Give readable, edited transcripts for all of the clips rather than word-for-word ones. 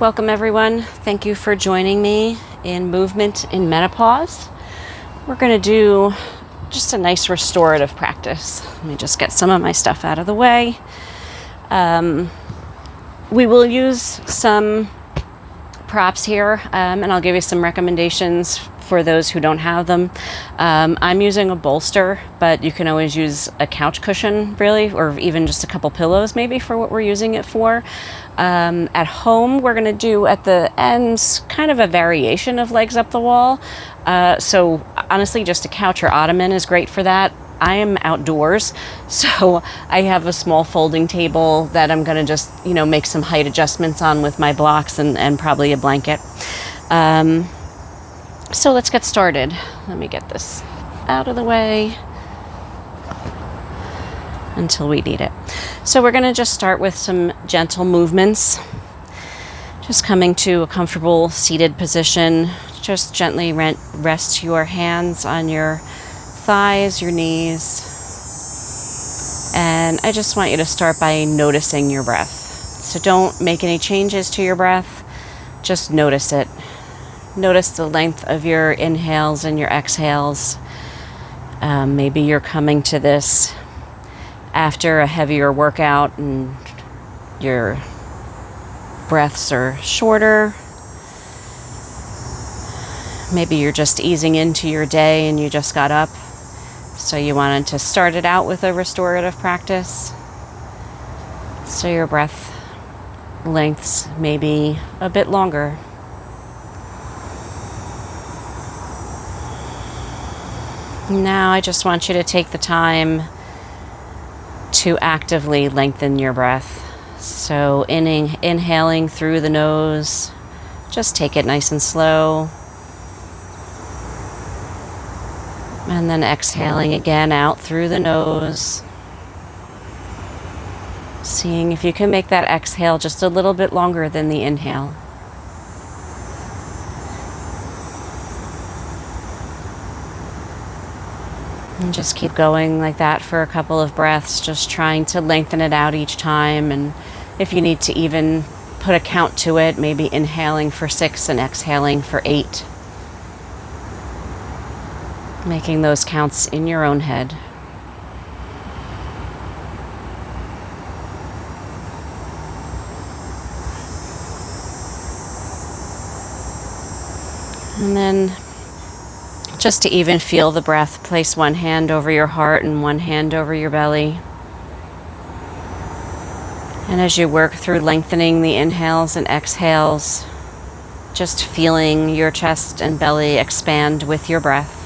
Welcome everyone. Thank you for joining me in Movement in Menopause. We're going to do just a nice restorative practice. Let me just get some of my stuff out of the way. We will use some props here, and I'll give you some recommendations for those who don't have them. I'm using a bolster, but you can always use a couch cushion, really, or even just a couple pillows maybe for what we're using it for. At home, we're going to do at the ends kind of a variation of legs up the wall. So honestly, just a couch or ottoman is great for that. I am outdoors, so I have a small folding table that I'm going to just, make some height adjustments on with my blocks and probably a blanket. So let's get started. Let me get this out of the way until we need it. So we're going to just start with some gentle movements. Just coming to a comfortable seated position. Just gently rest your hands on your thighs, your knees. And I just want you to start by noticing your breath. So don't make any changes to your breath. Just notice it. Notice the length of your inhales and your exhales. Maybe you're coming to this after a heavier workout and your breaths are shorter. Maybe you're just easing into your day and you just got up, so you wanted to start it out with a restorative practice. So your breath lengths may be a bit longer. Now I just want you to take the time to actively lengthen your breath. So inhaling through the nose, just take it nice and slow. And then exhaling again out through the nose. Seeing if you can make that exhale just a little bit longer than the inhale. And just keep going like that for a couple of breaths, just trying to lengthen it out each time. And if you need to even put a count to it, maybe inhaling for 6 and exhaling for 8. Making those counts in your own head. And then just to even feel the breath, place one hand over your heart and one hand over your belly. And as you work through lengthening the inhales and exhales, just feeling your chest and belly expand with your breath.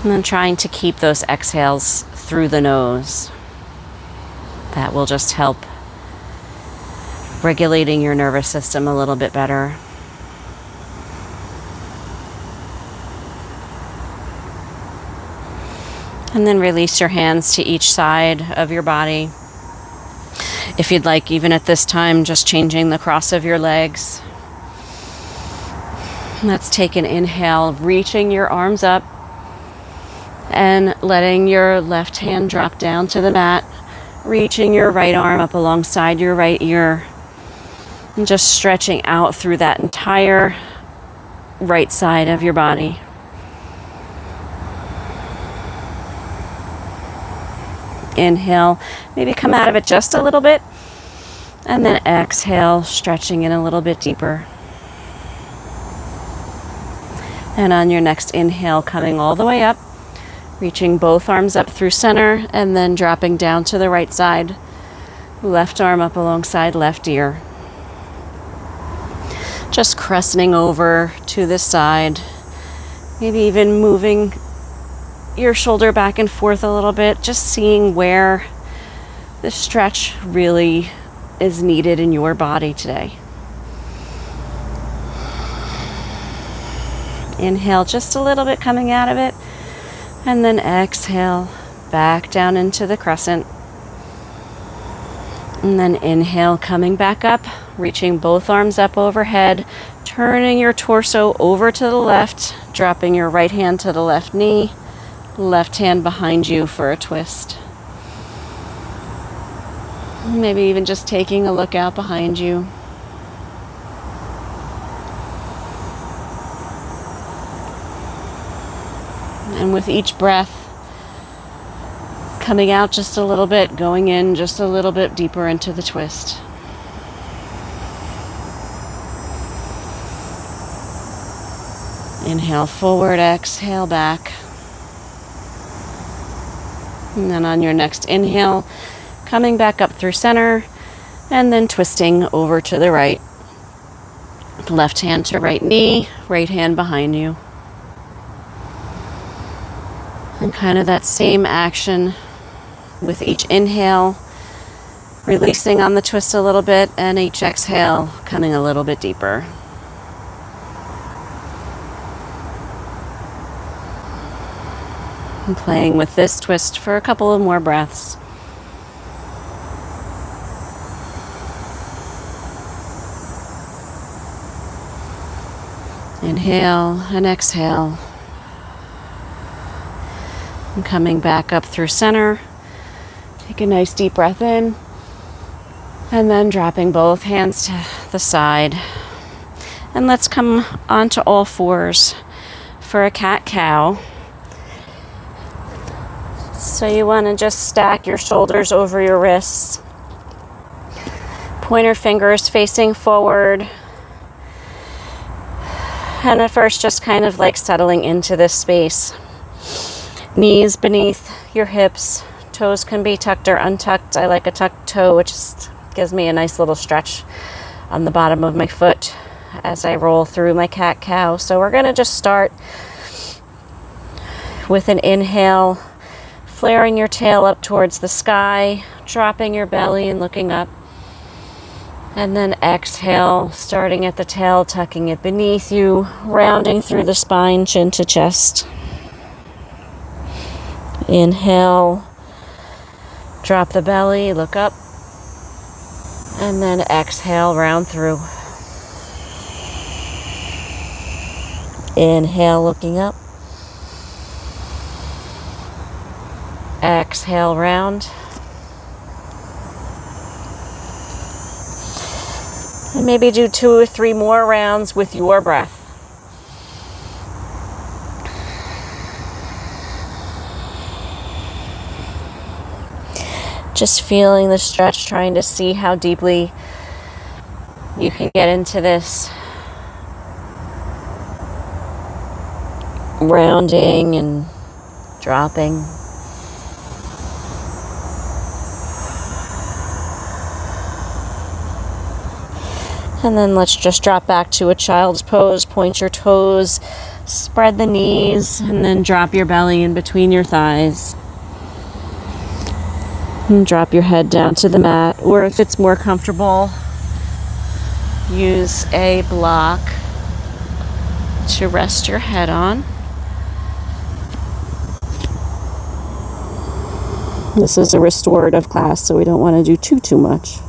And then trying to keep those exhales through the nose. That will just help regulating your nervous system a little bit better. And then release your hands to each side of your body. If you'd like, even at this time, just changing the cross of your legs. Let's take an inhale, reaching your arms up. And letting your left hand drop down to the mat, reaching your right arm up alongside your right ear, and just stretching out through that entire right side of your body. Inhale, maybe come out of it just a little bit, and then exhale, stretching in a little bit deeper. And on your next inhale, coming all the way up, reaching both arms up through center and then dropping down to the right side. Left arm up alongside left ear. Just crescenting over to this side. Maybe even moving your shoulder back and forth a little bit. Just seeing where the stretch really is needed in your body today. Inhale just a little bit coming out of it. And then exhale back down into the crescent. And then inhale coming back up, reaching both arms up overhead, Turning your torso over to the left, dropping your right hand to the left knee, left hand behind you for a twist. Maybe even just taking a look out behind you. And with each breath, coming out just a little bit, going in just a little bit deeper into the twist. Inhale forward, exhale back. And then on your next inhale, coming back up through center, and then twisting over to the right. Left hand to right knee, right hand behind you. And kind of that same action with each inhale, releasing on the twist a little bit, and each exhale, coming a little bit deeper. And playing with this twist for a couple of more breaths. Inhale and exhale. And coming back up through center. Take a nice deep breath in. And then dropping both hands to the side. And let's come onto all fours for a cat-cow. So you want to just stack your shoulders over your wrists. Pointer fingers facing forward. And at first just kind of like settling into this space. Knees beneath your hips. Toes can be tucked or untucked. I like a tucked toe, which just gives me a nice little stretch on the bottom of my foot as I roll through my cat-cow. So we're going to just start with an inhale, flaring your tail up towards the sky, dropping your belly and looking up. And then exhale, starting at the tail, tucking it beneath you, rounding through the spine, chin to chest. Inhale, drop the belly, look up. And then exhale, round through. Inhale, looking up. Exhale, round. And maybe do 2 or 3 more rounds with your breath. Just feeling the stretch, trying to see how deeply you can get into this. Rounding and dropping. And then let's just drop back to a child's pose. Point your toes, spread the knees, and then drop your belly in between your thighs. And drop your head down to the mat, or if it's more comfortable, use a block to rest your head on. This is a restorative class, so we don't want to do too much.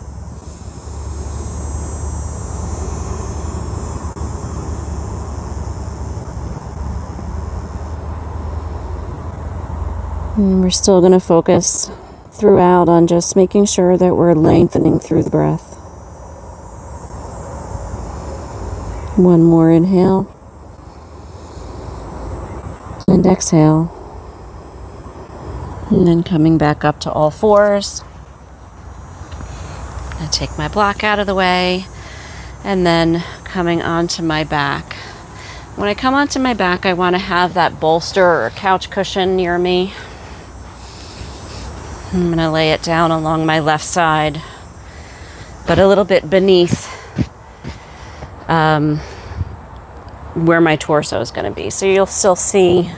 And we're still going to focus throughout on just making sure that we're lengthening through the breath. One more inhale. And exhale. And then coming back up to all fours. I take my block out of the way. And then coming onto my back. When I come onto my back, I want to have that bolster or couch cushion near me. I'm going to lay it down along my left side, but a little bit beneath where my torso is going to be. So you'll still see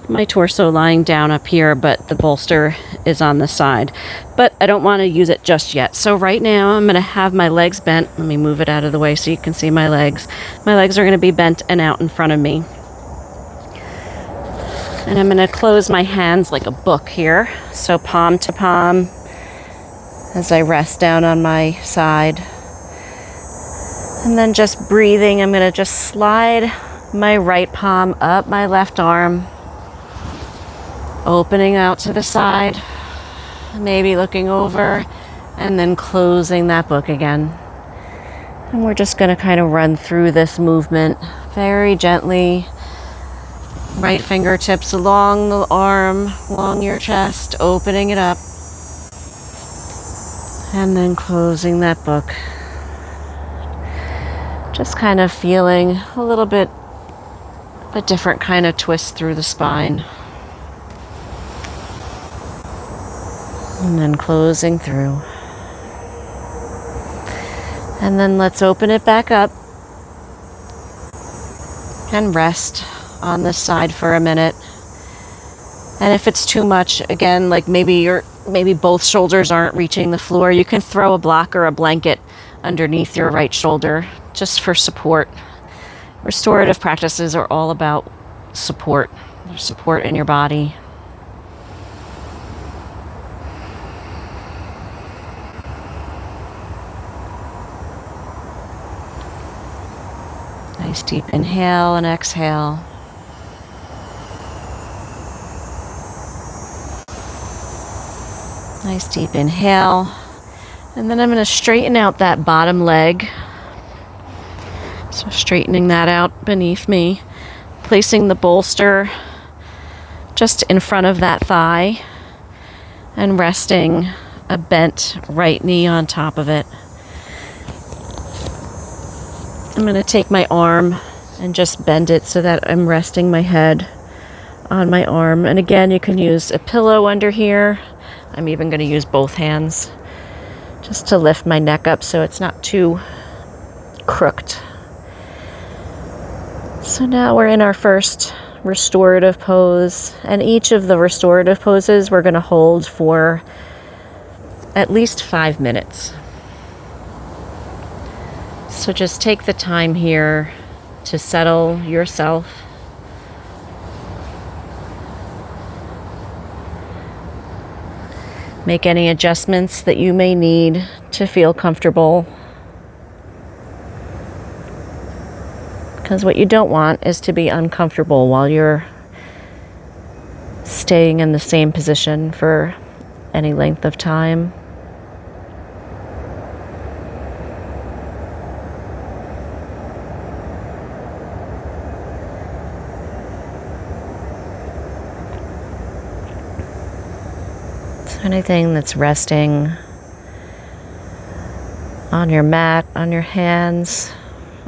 my torso lying down up here, but the bolster is on the side. But I don't want to use it just yet. So right now I'm going to have my legs bent. Let me move it out of the way so you can see my legs. My legs are going to be bent and out in front of me. And I'm going to close my hands like a book here. So palm to palm as I rest down on my side. And then just breathing, I'm going to just slide my right palm up my left arm, opening out to the side, maybe looking over, and then closing that book again. And we're just going to kind of run through this movement very gently. Right fingertips along the arm, along your chest, opening it up, and then closing that book. Just kind of feeling a little bit a different kind of twist through the spine. And then closing through. And then let's open it back up and rest on this side for a minute. And if it's too much, again, like maybe both shoulders aren't reaching the floor, you can throw a block or a blanket underneath your right shoulder just for support. Restorative practices are all about support. There's support in your body. Nice deep inhale and exhale. Nice deep inhale. And then I'm going to straighten out that bottom leg. So straightening that out beneath me. Placing the bolster just in front of that thigh. And resting a bent right knee on top of it. I'm going to take my arm and just bend it so that I'm resting my head on my arm. And again, you can use a pillow under here. I'm even going to use both hands just to lift my neck up so it's not too crooked. So now we're in our first restorative pose. And each of the restorative poses we're going to hold for at least 5 minutes. So just take the time here to settle yourself. Make any adjustments that you may need to feel comfortable. Because what you don't want is to be uncomfortable while you're staying in the same position for any length of time. Anything that's resting on your mat, on your hands,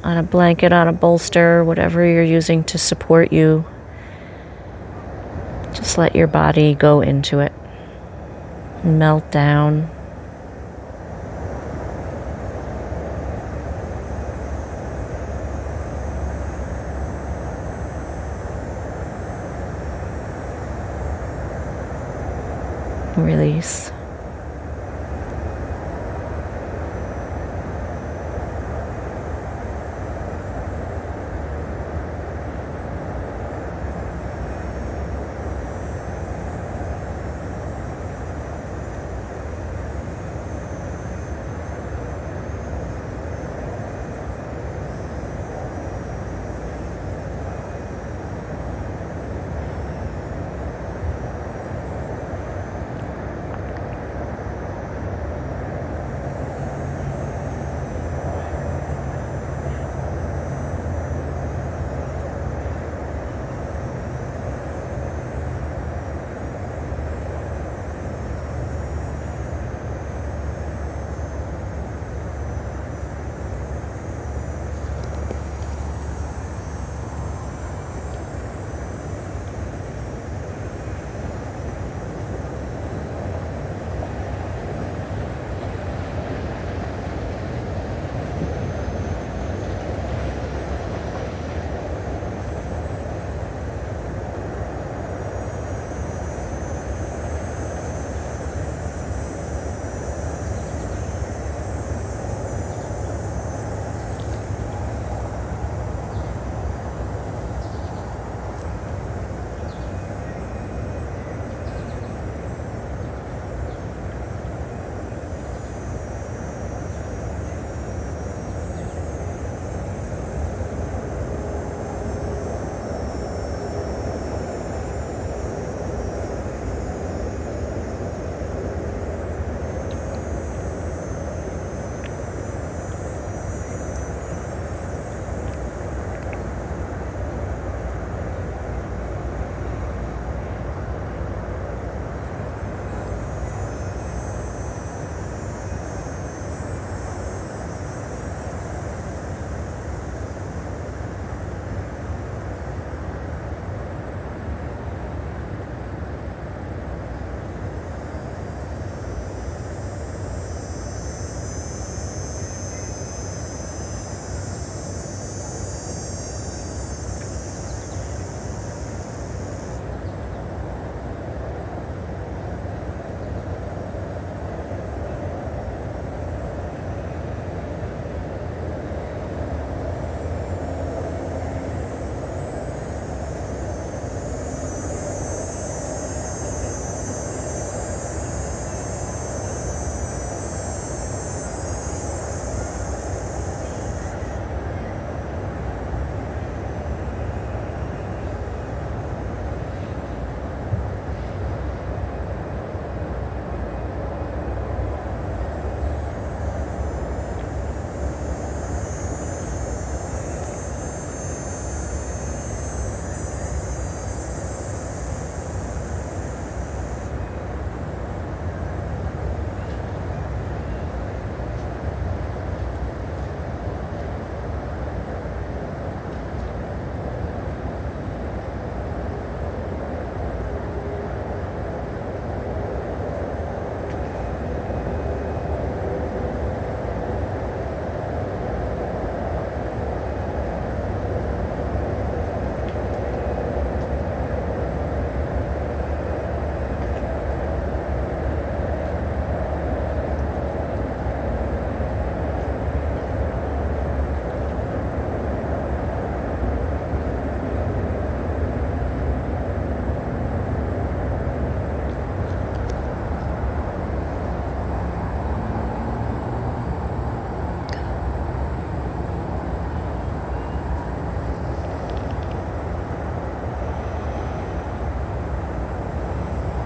on a blanket, on a bolster, whatever you're using to support you, just let your body go into it, melt down. Release.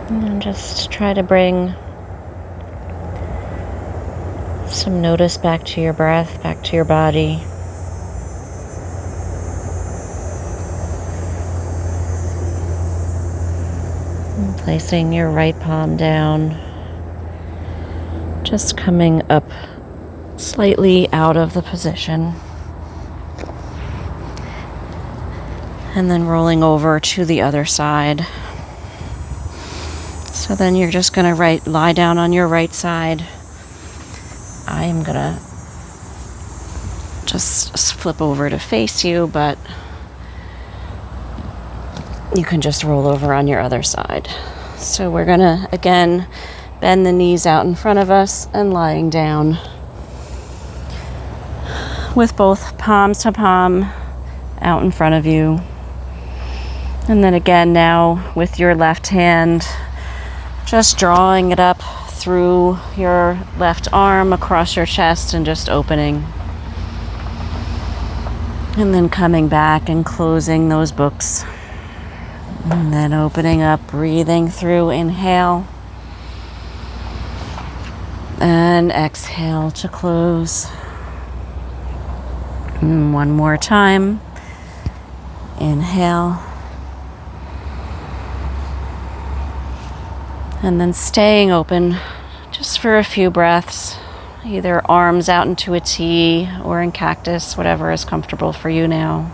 And just try to bring some notice back to your breath, back to your body. And placing your right palm down, just coming up slightly out of the position. And then rolling over to the other side. So then you're just going to lie down on your right side. I am going to just flip over to face you, but you can just roll over on your other side. So we're going to, again, bend the knees out in front of us and lying down with both palms to palm out in front of you. And then again now with your left hand, just drawing it up through your left arm across your chest and just opening. And then coming back and closing those books. And then opening up, breathing through, inhale. And exhale to close. And one more time. Inhale. And then staying open just for a few breaths, either arms out into a T or in cactus, whatever is comfortable for you now.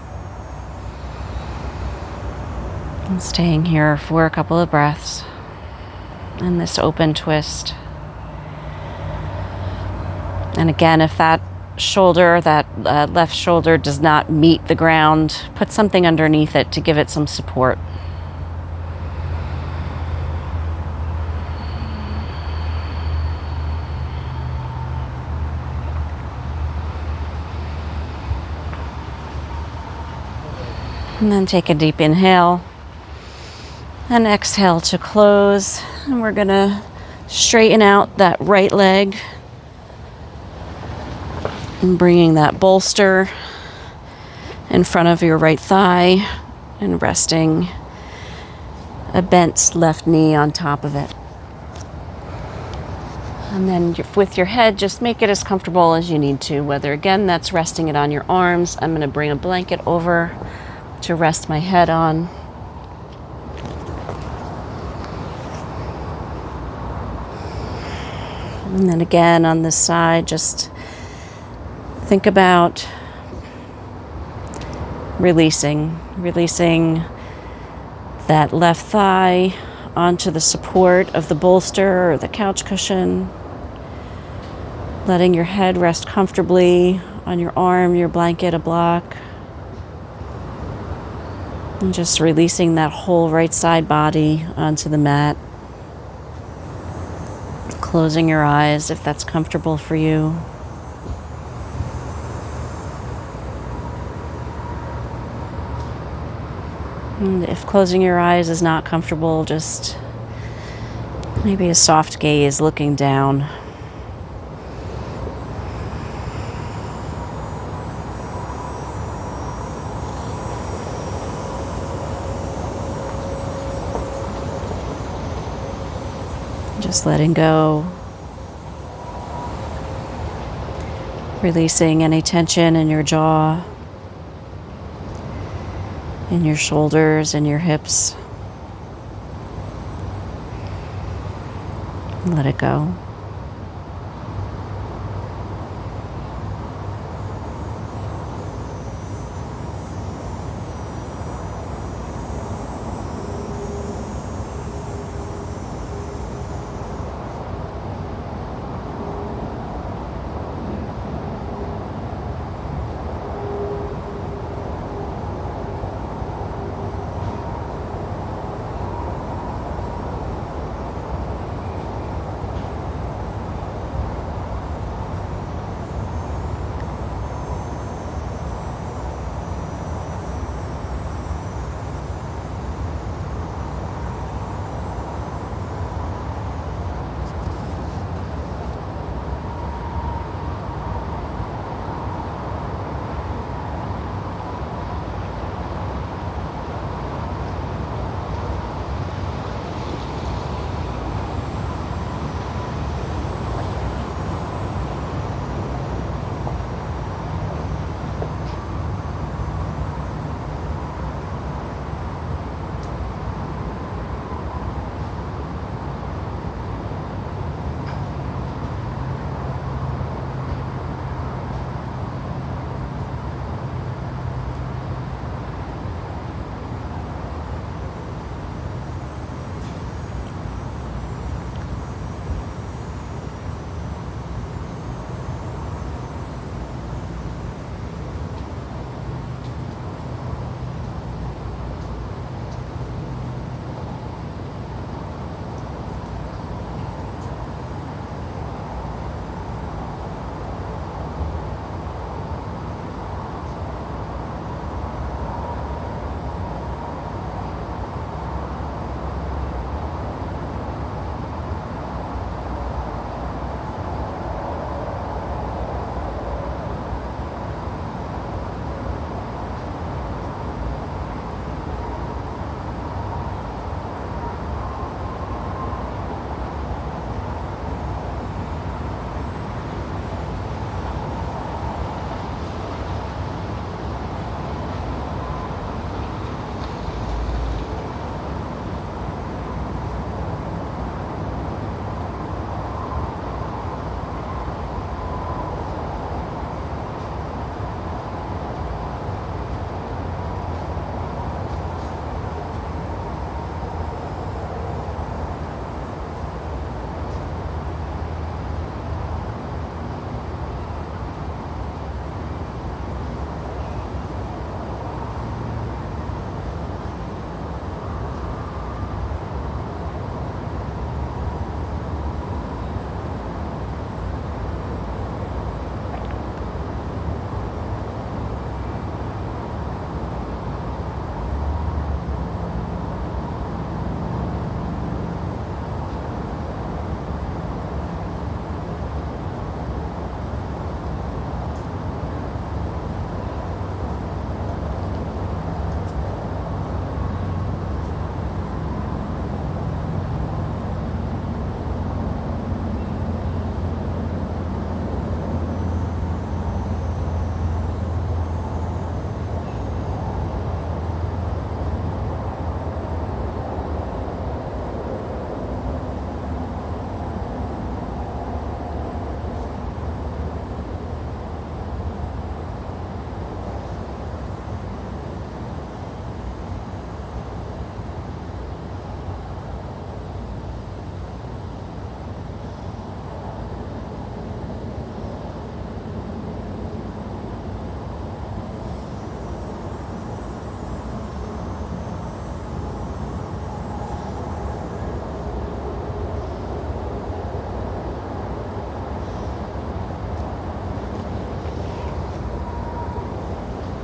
And staying here for a couple of breaths in this open twist. And again, if that shoulder, that left shoulder does not meet the ground, put something underneath it to give it some support. And then take a deep inhale and exhale to close. And we're going to straighten out that right leg and bringing that bolster in front of your right thigh and resting a bent left knee on top of it. And then with your head, just make it as comfortable as you need to, whether again that's resting it on your arms. I'm going to bring a blanket over to rest my head on. And then again on this side, just think about releasing that left thigh onto the support of the bolster or the couch cushion. Letting your head rest comfortably on your arm, your blanket, a block. And just releasing that whole right side body onto the mat. Closing your eyes if that's comfortable for you. And if closing your eyes is not comfortable, just maybe a soft gaze looking down. Just letting go, releasing any tension in your jaw, in your shoulders, and your hips. Let it go.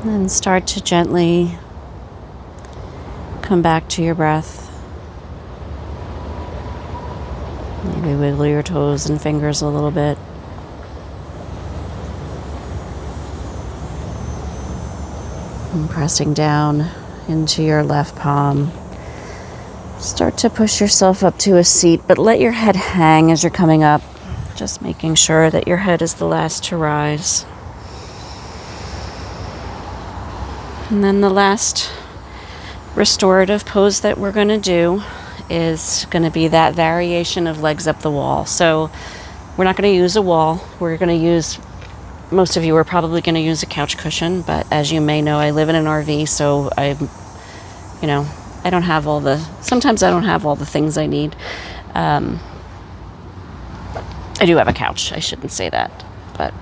And then start to gently come back to your breath. Maybe wiggle your toes and fingers a little bit. And pressing down into your left palm. Start to push yourself up to a seat, but let your head hang as you're coming up. Just making sure that your head is the last to rise. And then the last restorative pose that we're going to do is going to be that variation of legs up the wall. So we're not going to use a wall. We're going to use, most of you are probably going to use a couch cushion, but as you may know, I live in an RV, so I don't have all the, sometimes I don't have all the things I need. I do have a couch, I shouldn't say that, but.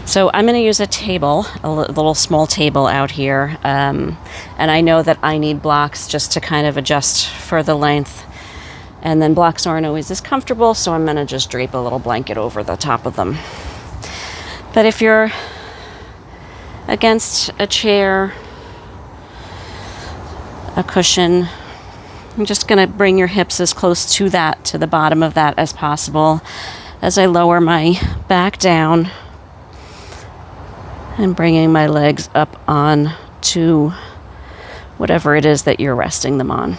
So I'm going to use a table, a little small table out here, and I know that I need blocks just to kind of adjust for the length, and then blocks aren't always as comfortable, so I'm going to just drape a little blanket over the top of them. But if you're against a chair, a cushion, I'm just going to bring your hips as close to that, to the bottom of that as possible, as I lower my back down. And bringing my legs up on to whatever it is that you're resting them on.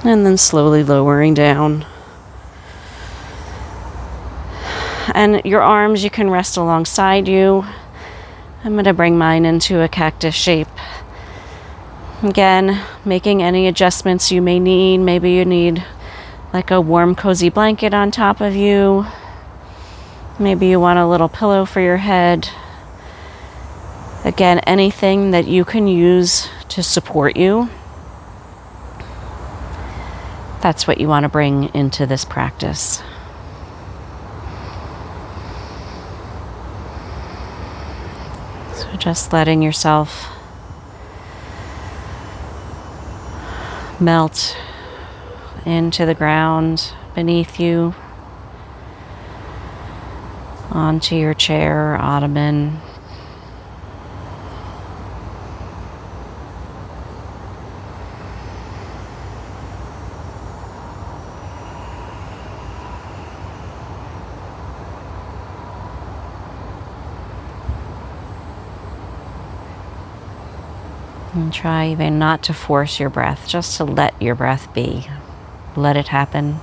And then slowly lowering down. And your arms, you can rest alongside you. I'm going to bring mine into a cactus shape. Again, making any adjustments you may need. Maybe you need like a warm, cozy blanket on top of you. Maybe you want a little pillow for your head. Again, anything that you can use to support you, that's what you want to bring into this practice. So just letting yourself melt into the ground beneath you, onto your chair or ottoman. And try even not to force your breath, just to let your breath be. Let it happen.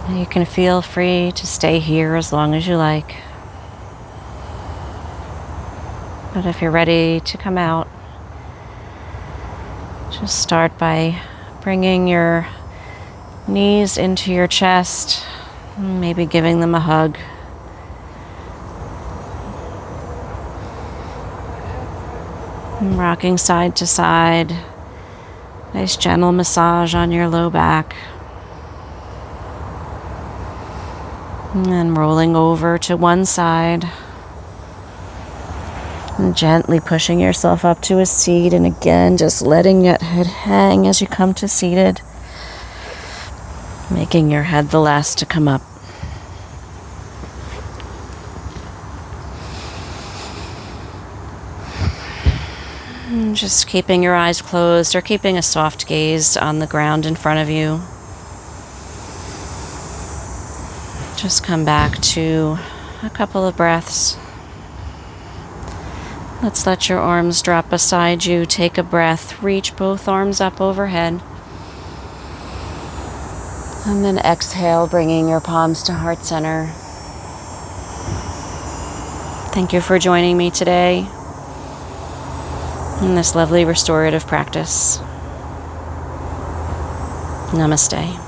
You can feel free to stay here as long as you like. But if you're ready to come out, just start by bringing your knees into your chest, maybe giving them a hug. And rocking side to side. Nice gentle massage on your low back. And then rolling over to one side. And gently pushing yourself up to a seat. And again, just letting your head hang as you come to seated. Making your head the last to come up. And just keeping your eyes closed or keeping a soft gaze on the ground in front of you. Just come back to a couple of breaths. Let's let your arms drop beside you. Take a breath. Reach both arms up overhead. And then exhale, bringing your palms to heart center. Thank you for joining me today in this lovely restorative practice. Namaste.